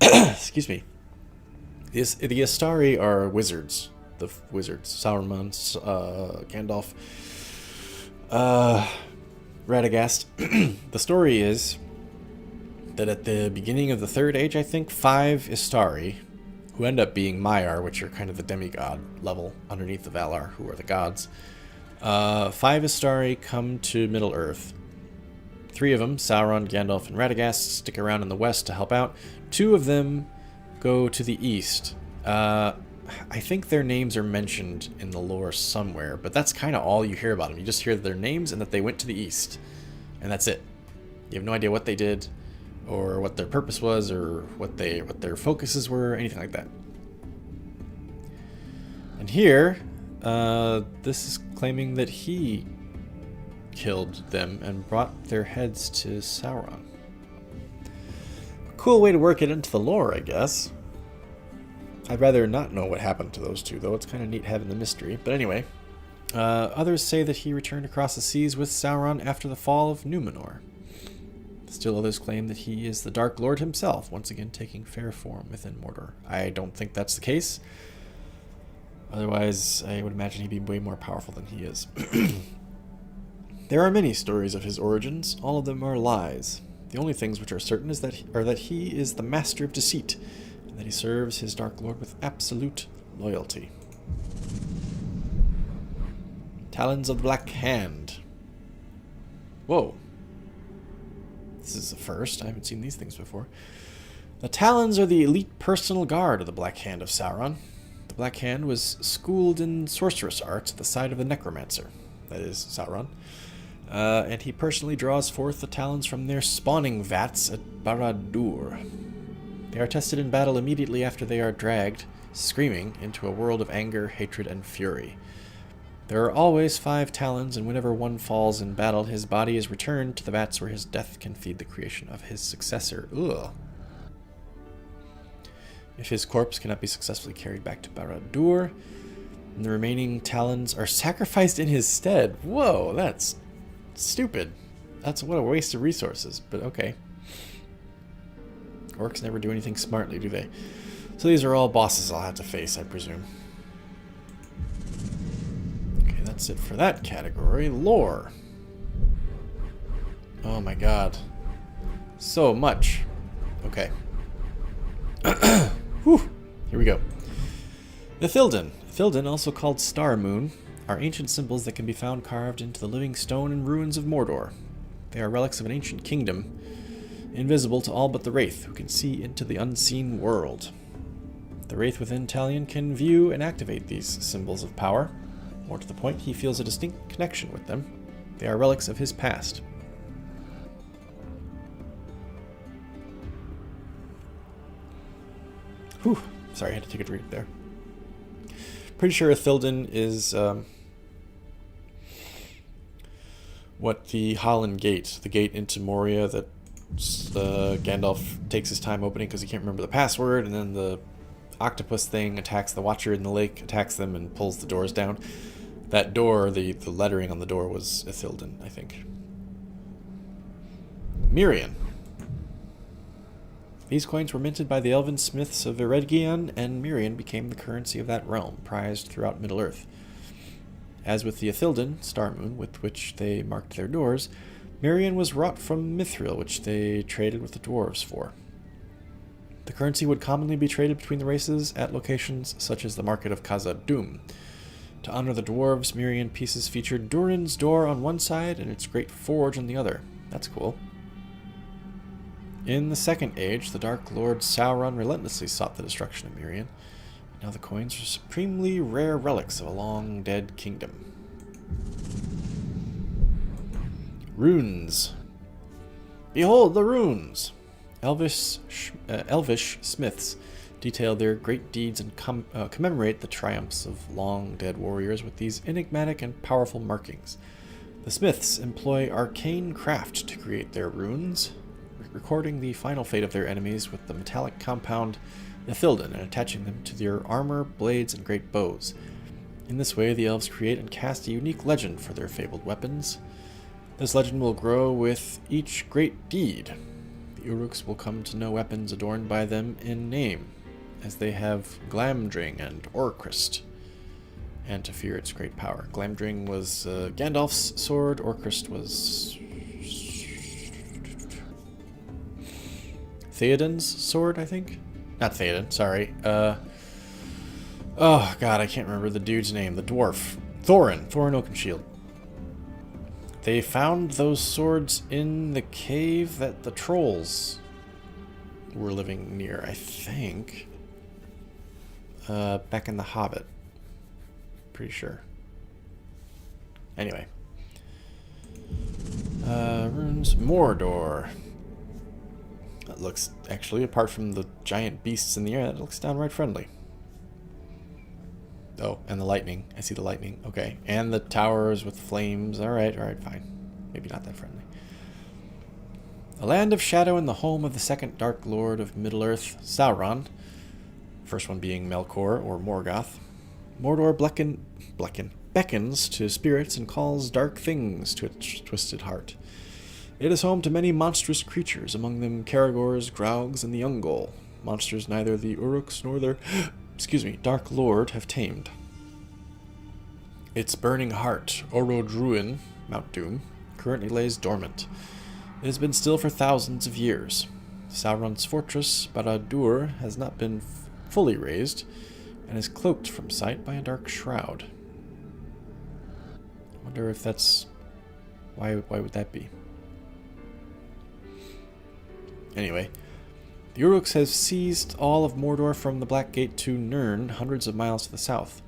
Excuse me. The Istari are wizards. The wizards. Sauron, Gandalf, Radagast. The story is that at the beginning of the Third Age, I think, 5 Istari, who end up being Maiar, which are kind of the demigod level underneath the Valar, who are the gods. 5 Istari come to Middle-earth. 3 of them, Sauron, Gandalf, and Radagast, stick around in the west to help out. 2 of them go to the east. I think their names are mentioned in the lore somewhere, but that's kind of all you hear about them. You just hear their names and that they went to the east, and that's it. You have no idea what they did, or what their purpose was, or what their focuses were, or anything like that. And here, this is claiming that he killed them and brought their heads to Sauron. Cool way to work it into the lore, I guess. I'd rather not know what happened to those two, though. It's kind of neat having the mystery. But anyway, others say that he returned across the seas with Sauron after the fall of Numenor. Still others claim that he is the Dark Lord himself, once again taking fair form within Mordor. I don't think that's the case. Otherwise, I would imagine he'd be way more powerful than he is. There are many stories of his origins. All of them are lies. The only things which are certain is that he is the master of deceit, and that he serves his Dark Lord with absolute loyalty. Talons of the Black Hand. Whoa. This is the first. I haven't seen these things before. The Talons are the elite personal guard of the Black Hand of Sauron. The Black Hand was schooled in sorcerous arts at the side of the Necromancer, that is, Sauron. And he personally draws forth the Talons from their spawning vats at Barad-dûr. They are tested in battle immediately after they are dragged, screaming, into a world of anger, hatred, and fury. There are always 5 Talons, and whenever one falls in battle, his body is returned to the vats where his death can feed the creation of his successor. Ugh. If his corpse cannot be successfully carried back to Barad-dûr, then the remaining Talons are sacrificed in his stead. Whoa, that's stupid. That's what a waste of resources, but okay. Orcs never do anything smartly, do they? So these are all bosses I'll have to face, I presume. Okay, that's it for that category. Lore. Oh my god. So much. Okay. Whew. Here we go. The Ithilden. Ithilden, also called Star Moon, are ancient symbols that can be found carved into the living stone and ruins of Mordor. They are relics of an ancient kingdom, invisible to all but the Wraith, who can see into the unseen world. The Wraith within Talion can view and activate these symbols of power. More to the point, he feels a distinct connection with them. They are relics of his past. Whew. Sorry, I had to take a drink there. Pretty sure Ithilden is what the Holland Gate, the gate into Moria that Gandalf takes his time opening because he can't remember the password, and then the octopus thing attacks the Watcher in the lake, attacks them, and pulls the doors down. That door, the lettering on the door was Ithilden, I think. Mirian. These coins were minted by the elven smiths of Eredgion, and Mirian became the currency of that realm, prized throughout Middle-earth. As with the Ithilden, Star Moon, with which they marked their doors, Mirian was wrought from mithril, which they traded with the dwarves for. The currency would commonly be traded between the races at locations such as the Market of Khazad-dûm. To honor the dwarves, Mirian pieces featured Durin's door on one side and its great forge on the other. That's cool. In the Second Age, the Dark Lord Sauron relentlessly sought the destruction of Mirian. Now the coins are supremely rare relics of a long-dead kingdom. Runes. Behold the runes! Elvish smiths detail their great deeds and commemorate the triumphs of long-dead warriors with these enigmatic and powerful markings. The smiths employ arcane craft to create their runes, recording the final fate of their enemies with the metallic compound Ithilden and attaching them to their armor, blades, and great bows. In this way, the elves create and cast a unique legend for their fabled weapons. This legend will grow with each great deed. The Uruks will come to know weapons adorned by them in name, as they have Glamdring and Orcrist, and to fear its great power. Glamdring was Gandalf's sword, Orcrist was Theoden's sword, I think? Not Theoden, sorry. Oh god, I can't remember the dude's name. The dwarf. Thorin Oakenshield. They found those swords in the cave that the trolls were living near, I think. back in The Hobbit. Pretty sure. Anyway. Runes. Mordor. That looks, actually, apart from the giant beasts in the air, that looks downright friendly. Oh, and the lightning. I see the lightning. Okay. And the towers with flames. Alright, fine. Maybe not that friendly. A land of shadow and the home of the second Dark Lord of Middle-earth, Sauron. First one being Melkor, or Morgoth. Mordor beckons to spirits and calls dark things to its twisted heart. It is home to many monstrous creatures, among them Caragors, Graugs, and the Ungol. Monsters neither the Uruks nor their Dark Lord have tamed. Its burning heart, Orodruin, Mount Doom, currently lays dormant. It has been still for thousands of years. Sauron's fortress, Barad-dûr, has not been fully razed, and is cloaked from sight by a dark shroud. I wonder if that's... Why would that be? Anyway, the Uruks have seized all of Mordor from the Black Gate to Nirn, hundreds of miles to the south.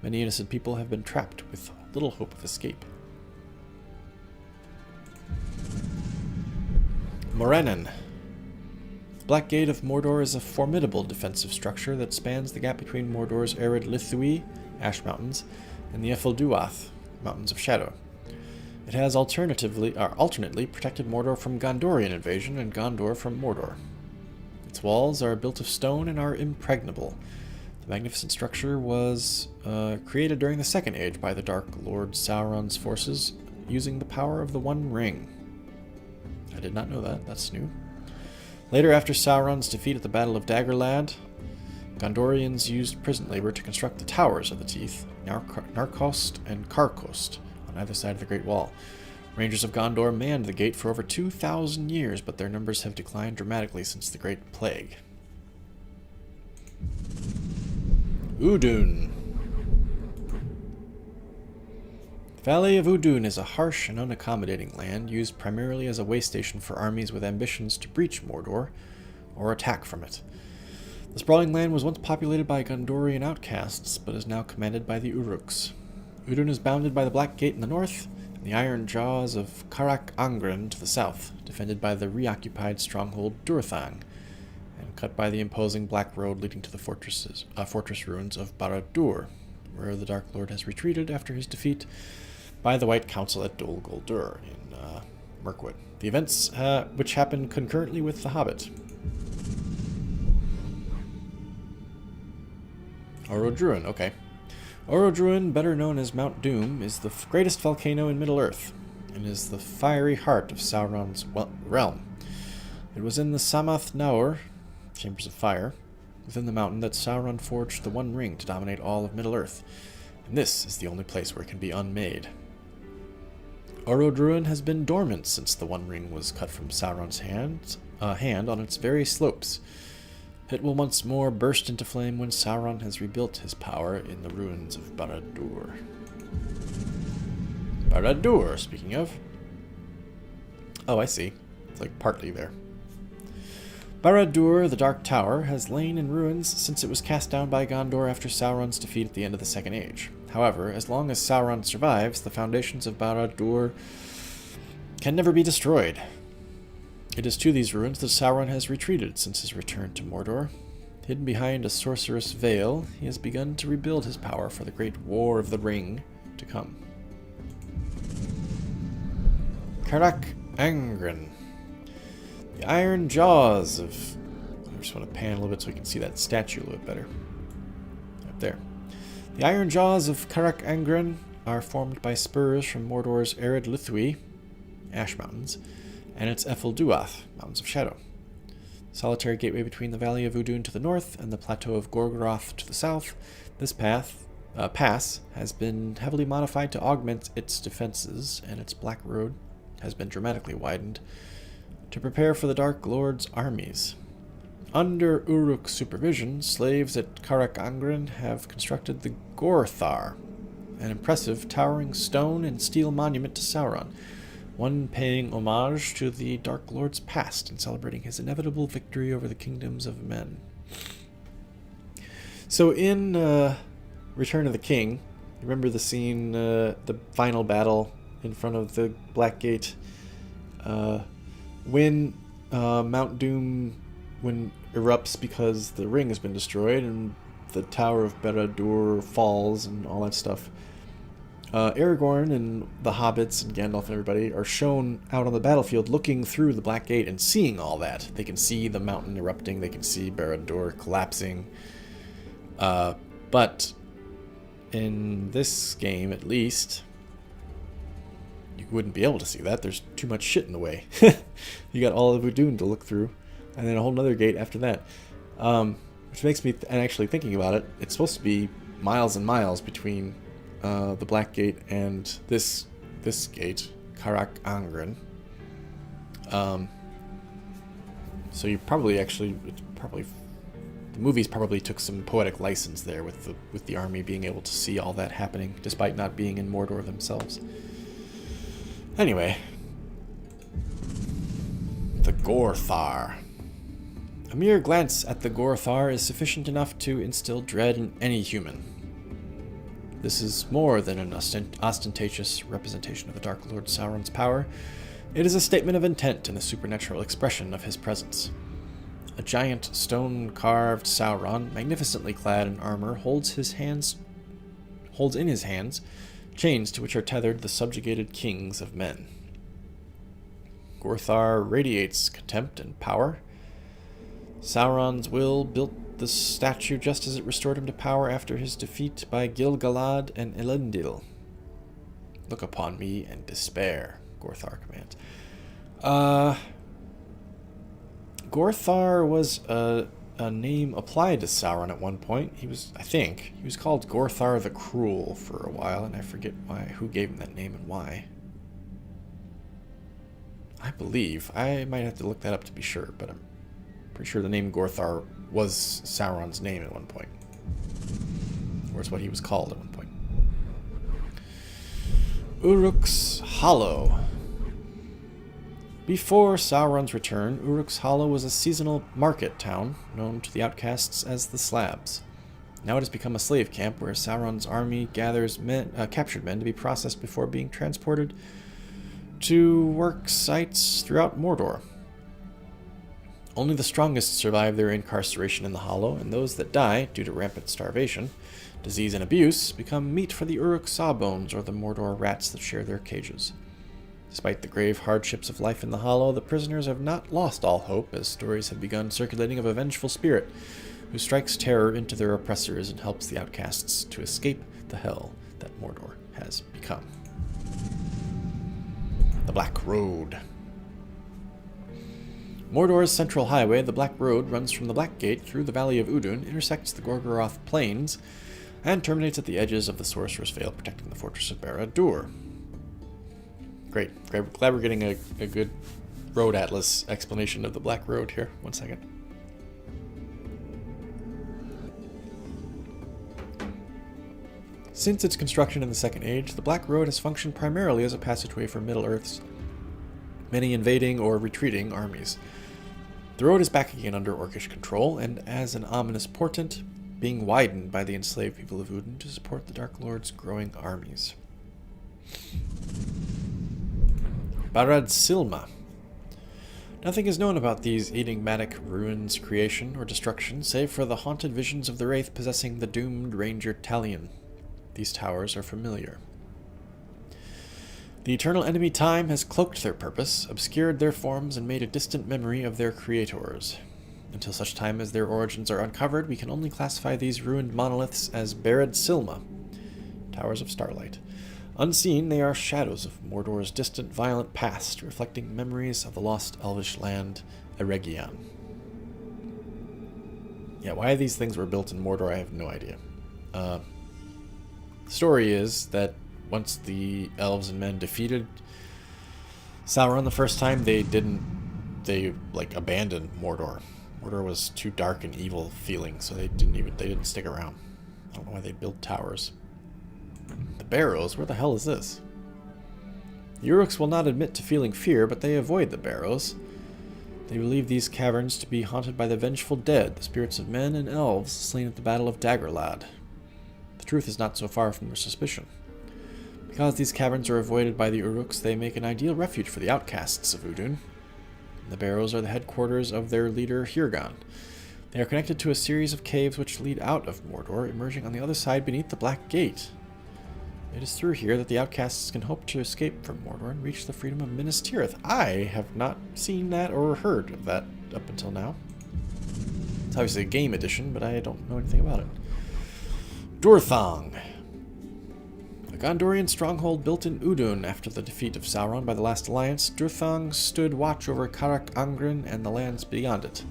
Many innocent people have been trapped with little hope of escape. Morannon. The Black Gate of Mordor is a formidable defensive structure that spans the gap between Mordor's arid Lithui, Ash Mountains, and the Efelduath, Mountains of Shadow. It has alternately protected Mordor from Gondorian invasion and Gondor from Mordor. Its walls are built of stone and are impregnable. The magnificent structure was created during the Second Age by the Dark Lord Sauron's forces using the power of the One Ring. I did not know that. That's new. Later, after Sauron's defeat at the Battle of Dagorlad, Gondorians used prison labor to construct the Towers of the Teeth, Narcost and Carcost, on either side of the Great Wall. Rangers of Gondor manned the gate for over 2,000 years, but their numbers have declined dramatically since the Great Plague. Udun. The Valley of Udun is a harsh and unaccommodating land, used primarily as a way station for armies with ambitions to breach Mordor, or attack from it. The sprawling land was once populated by Gondorian outcasts, but is now commanded by the Uruks. Udun is bounded by the Black Gate in the north, and the iron jaws of Karak Angren to the south, defended by the reoccupied stronghold Durothang, and cut by the imposing Black Road leading to the fortress ruins of Barad-dûr, where the Dark Lord has retreated after his defeat by the White Council at Dol Guldur in Mirkwood. The events which happened concurrently with The Hobbit. Orodruin, okay. Orodruin, better known as Mount Doom, is the greatest volcano in Middle-earth, and is the fiery heart of Sauron's realm. It was in the Samath Naur, Chambers of Fire, within the mountain that Sauron forged the One Ring to dominate all of Middle-earth, and this is the only place where it can be unmade. Orodruin has been dormant since the One Ring was cut from Sauron's hand on its very slopes. It will once more burst into flame when Sauron has rebuilt his power in the ruins of Barad-dûr. Barad-dûr, speaking of. Oh, I see. It's like partly there. Barad-dûr, the Dark Tower, has lain in ruins since it was cast down by Gondor after Sauron's defeat at the end of the Second Age. However, as long as Sauron survives, the foundations of Barad-dûr can never be destroyed. It is to these ruins that Sauron has retreated since his return to Mordor. Hidden behind a sorcerous veil, he has begun to rebuild his power for the great War of the Ring to come. Karak Angren. The iron jaws of... I just want to pan a little bit so we can see that statue a little bit better. Up there. The iron jaws of Karak Angren are formed by spurs from Mordor's arid Lithui, Ash Mountains, and its Efelduath, Mountains of Shadow. The solitary gateway between the Valley of Udun to the north and the Plateau of Gorgoroth to the south, this pass has been heavily modified to augment its defenses, and its Black Road has been dramatically widened to prepare for the Dark Lord's armies. Under Uruk's supervision, slaves at Karak Angren have constructed the Gorthar, an impressive towering stone and steel monument to Sauron, one paying homage to the Dark Lord's past and celebrating his inevitable victory over the kingdoms of men. So in Return of the King, remember the scene, the final battle in front of the Black Gate? When Mount Doom erupts because the ring has been destroyed and the Tower of Barad-dûr falls and all that stuff. Aragorn and the hobbits and Gandalf and everybody are shown out on the battlefield looking through the Black Gate and seeing all that. They can see the mountain erupting, they can see Barad-dûr collapsing. But in this game, at least, you wouldn't be able to see that. There's too much shit in the way. You got all of Udun to look through, and then a whole nother gate after that. Which makes me, and actually thinking about it, it's supposed to be miles and miles between the Black Gate and this gate, Karak Angren. So you probably the movies probably took some poetic license there with the army being able to see all that happening, despite not being in Mordor themselves. Anyway, the Gorthar. A mere glance at the Gorthar is sufficient enough to instill dread in any human. This is more than an ostentatious representation of the Dark Lord Sauron's power. It is a statement of intent and a supernatural expression of his presence. A giant stone-carved Sauron, magnificently clad in armor, holds in his hands chains to which are tethered the subjugated kings of men. Gorthar radiates contempt and power. Sauron's will built the statue just as it restored him to power after his defeat by Gil-galad and Elendil. Look upon me and despair, Gorthar commands. Gorthar was a name applied to Sauron at one point. He was called Gorthar the Cruel for a while, and I forget who gave him that name and why. I believe. I might have to look that up to be sure, but I'm pretty sure the name Gorthar was Sauron's name at one point. Or it's what he was called at one point. Uruk's Hollow. Before Sauron's return, Uruk's Hollow was a seasonal market town known to the outcasts as the Slabs. Now it has become a slave camp where Sauron's army gathers captured men to be processed before being transported to work sites throughout Mordor. Only the strongest survive their incarceration in the Hollow, and those that die due to rampant starvation, disease, and abuse become meat for the Uruk Sawbones or the Mordor rats that share their cages. Despite the grave hardships of life in the Hollow, the prisoners have not lost all hope, as stories have begun circulating of a vengeful spirit who strikes terror into their oppressors and helps the outcasts to escape the hell that Mordor has become. The Black Road. Mordor's central highway, the Black Road, runs from the Black Gate through the Valley of Udun, intersects the Gorgoroth Plains, and terminates at the edges of the Sorcerer's Vale, protecting the fortress of Barad-dûr. Great. Glad we're getting a good road atlas explanation of the Black Road here. One second. Since its construction in the Second Age, the Black Road has functioned primarily as a passageway for Middle-earth's many invading or retreating armies. The road is back again under Orcish control, and as an ominous portent, being widened by the enslaved people of Udun to support the Dark Lord's growing armies. Barad-silma. Nothing is known about these enigmatic ruins' creation or destruction, save for the haunted visions of the Wraith possessing the doomed Ranger Talion. These towers are familiar. The eternal enemy Time has cloaked their purpose, obscured their forms, and made a distant memory of their creators. Until such time as their origins are uncovered, we can only classify these ruined monoliths as Barad-silma, Towers of Starlight. Unseen, they are shadows of Mordor's distant, violent past, reflecting memories of the lost elvish land, Eregion. Yeah, why these things were built in Mordor, I have no idea. The story is that once the elves and men defeated Sauron the first time, they abandoned Mordor. Mordor was too dark and evil feeling, so they didn't stick around. I don't know why they built towers. The Barrows? Where the hell is this? The Uruks will not admit to feeling fear, but they avoid the Barrows. They believe these caverns to be haunted by the vengeful dead, the spirits of men and elves slain at the Battle of Daggerlad. The truth is not so far from their suspicion. Because these caverns are avoided by the Uruks, they make an ideal refuge for the outcasts of Udun. The barrows are the headquarters of their leader, Hirgan. They are connected to a series of caves which lead out of Mordor, emerging on the other side beneath the Black Gate. It is through here that the outcasts can hope to escape from Mordor and reach the freedom of Minas Tirith. I have not seen that or heard of that up until now. It's obviously a game edition, but I don't know anything about it. Durthang. A Gondorian stronghold built in Udun after the defeat of Sauron by the Last Alliance, Durthang stood watch over Karak Angren and the lands beyond it.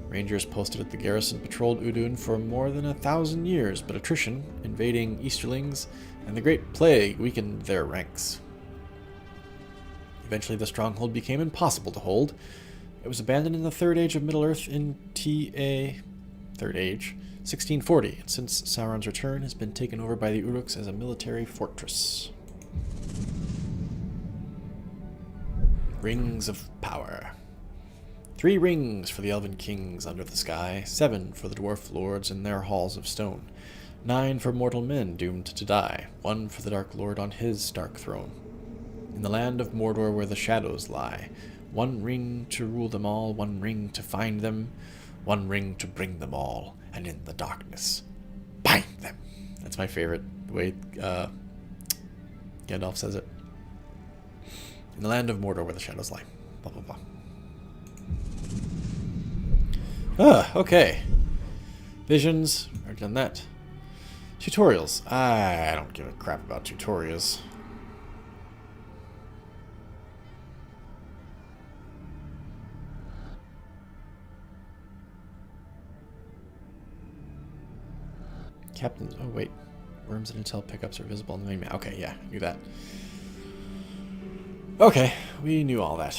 Rangers posted at the garrison patrolled Udun for more than 1,000 years, but attrition, invading Easterlings, and the Great Plague weakened their ranks. Eventually the stronghold became impossible to hold. It was abandoned in the Third Age of Middle-earth in Third Age, 1640, and since Sauron's return has been taken over by the Uruks as a military fortress. Rings of Power. 3 rings for the Elven Kings under the sky, 7 for the Dwarf Lords in their halls of stone, 9 for mortal men doomed to die, 1 for the Dark Lord on his dark throne. In the land of Mordor where the shadows lie, 1 ring to rule them all, 1 ring to find them, 1 ring to bring them all, and in the darkness, bind them. That's my favorite, the way Gandalf says it. In the land of Mordor where the shadows lie. Blah, blah, blah. Okay. Visions. Already done that. Tutorials. I don't give a crap about tutorials. Captains. Oh, wait. Worms and intel pickups are visible on the main map. Okay, yeah, I knew that. Okay, we knew all that.